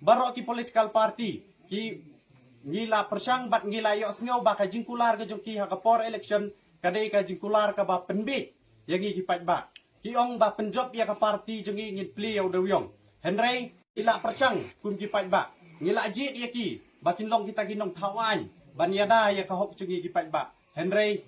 barok ki political party ki ngila persang bat ngila yok sngau ba ka jingkular ka jong ki ha ka por election kadai ka jingkular ka ba penbit yang ki pat ba ki ong ba penjob ya ka party jong ngin pli au dewyong henry ila persang kum ki pat ba ngila jit ya ki bakin long kita ginong tawan banyada ya ka hok jong ki pat ba henry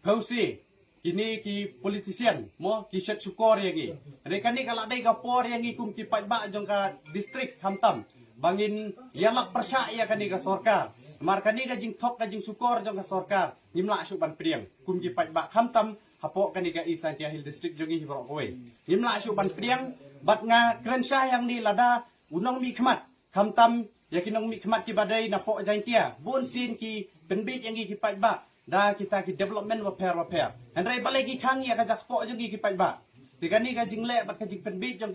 Fauzi kini ki politician mo ki set sukor yangi rekani kala dai ka por yangi kum ki pat ba jong ka district Hamtam bangin yalak persa ya kani ka sorkar mar kani ka jing thok ka jing sukor jong ka sorkar nimla suban priang kum ki pat ba Hamtam hapo kani ka Isan Hill district jong hi bro kowe nimla suban priang bat nga krensha yang ni lada unong mi khmat Hamtam yakinong mi khmat ki badai na po jain kia bun sin ki penbit yangi ki pat ba da kita ki development waper henry balai ki khang ya ka jak po jong ki pai ba tikani ka jingle bat ka jing penbit jong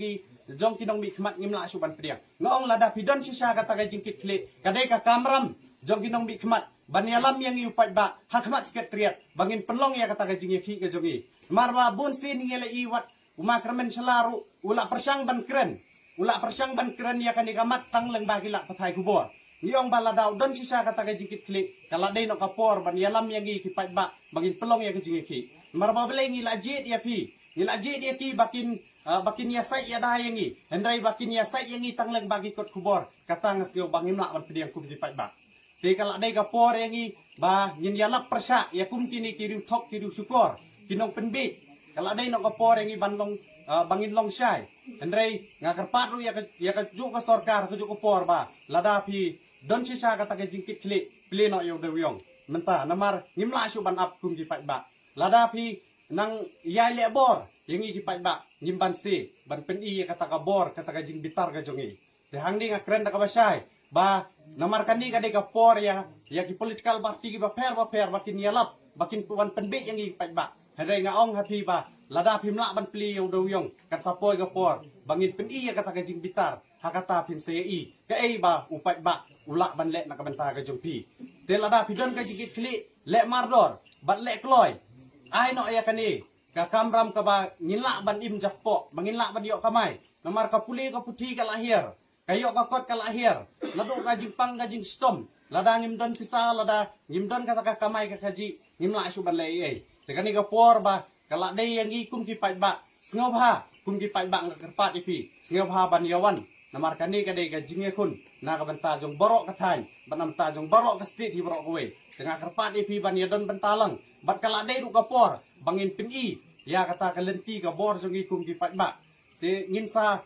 ki nong mi khmat ngimla suban priang ngong lada pidon sisa kata ka jing kitle kadai ka kamram jong ki nong mi khmat banyalam yang yu pai ba hakmat sekretariat bangin penlong ya kata ka jing ki ka jongi marwa bun sin ngele iwat umakramen selaru ula persang ban keren ya kani kamat tang leng bagi la patai kubor Ngiyong baladao don sisa kata ka jingkit klik kala day no kapor ban yalam yang gi kipat ba bagin pelong ya ka jingki marba belai ngila jit ya pi bakin ya sai ya dah yang gi hendrai bakin ya sai yang gi tangleng bagi kot kubor kata ngasio bangim lak ban pediang kum kipat ba te kala day kapor yang gi ba ngin yalap persa ya kum kini kiru thok kiru syukur kinong penbit kala day no kapor yang gi bandong bangin long syai hendrai ngakarpat ru ya ka juk ka sorkar ka juk kapor ba lada pi don sisa kata ke jingkit klik pleno yo dewyong menta namar ngimla suban ap kum ki pat ba lada pi nang yai le bor yengi ki pat ba ngimban si ban pen i kata ka bor kata ka jing bitar ka jongi te hang ding akren ka basai ba namar kani ka de ka por ya ki political party ki ba per bakin yalap bakin puan penbit yengi ki pat ba hadai ngaong hati ba lada pi mla ban pli yo dewyong kat sapoi ka por bangin pen i kata ka jing bitar hakata pin sei ka ei ba upat ba ulak ban lek nak benta ka jongpi te lada pidon ka jigit kli lek mardor bat lek kloy ai no ya kani ka kamram ka ba ngilak ban im jakpo mangilak ban yok kamai namar ka puli ka puti ka lahir kayo ka kot ka lahir ladu ka jingpang ka jing stom lada ngimdon pisa lada ngimdon ka ka kamai ka kaji ngimla su ban lek ei te kani ka por ba kala dei yang gi kum ki pat ba sngob ha kum ki pat ba ngarpat ipi sngob ha ban yawan namar kani kadai ka jinge kun na ka benta jong borok ka thain banam ta jong borok ka stit hi borok kowe tengah kerpat ipi ban yadon bentalang bat kala dai ru ka por bangin pin i ya kata ka lenti ka bor jong ikum ki pat ba te ngin sa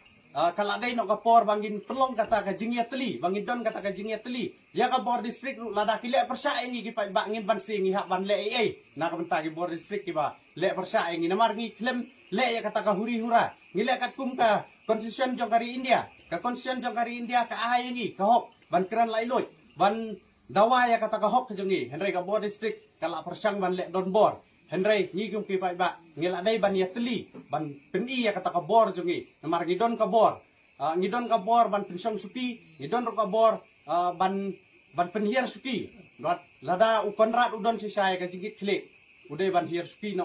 kala dai no ka por bangin pelong kata ka jinge teli bangin don kata ka jinge teli ya ka bor district ru lada ki le persa ngi ki pat ba ngin ban sing ha ban le ei na ka benta ki bor district ki ba le persa ngi namar ngi klem le ya kata ka huri hura ngile kat kum ka konstitusi jong kari India ka konstitusi jong kari India ka ahay ngi ka hok ban kran lailoy ban dawa ya kata ka hok jongi henry ka bor district kala persang ban le don bor henry ngi kum ki pai ba ngila dai ban ya teli ban peni ya kata ka bor jongi namar ngidon ka bor ban pensong suki ngidon ka bor ban penhiar suki lada ukonrat udon si saya ka jigit klik udai ban hiar suki no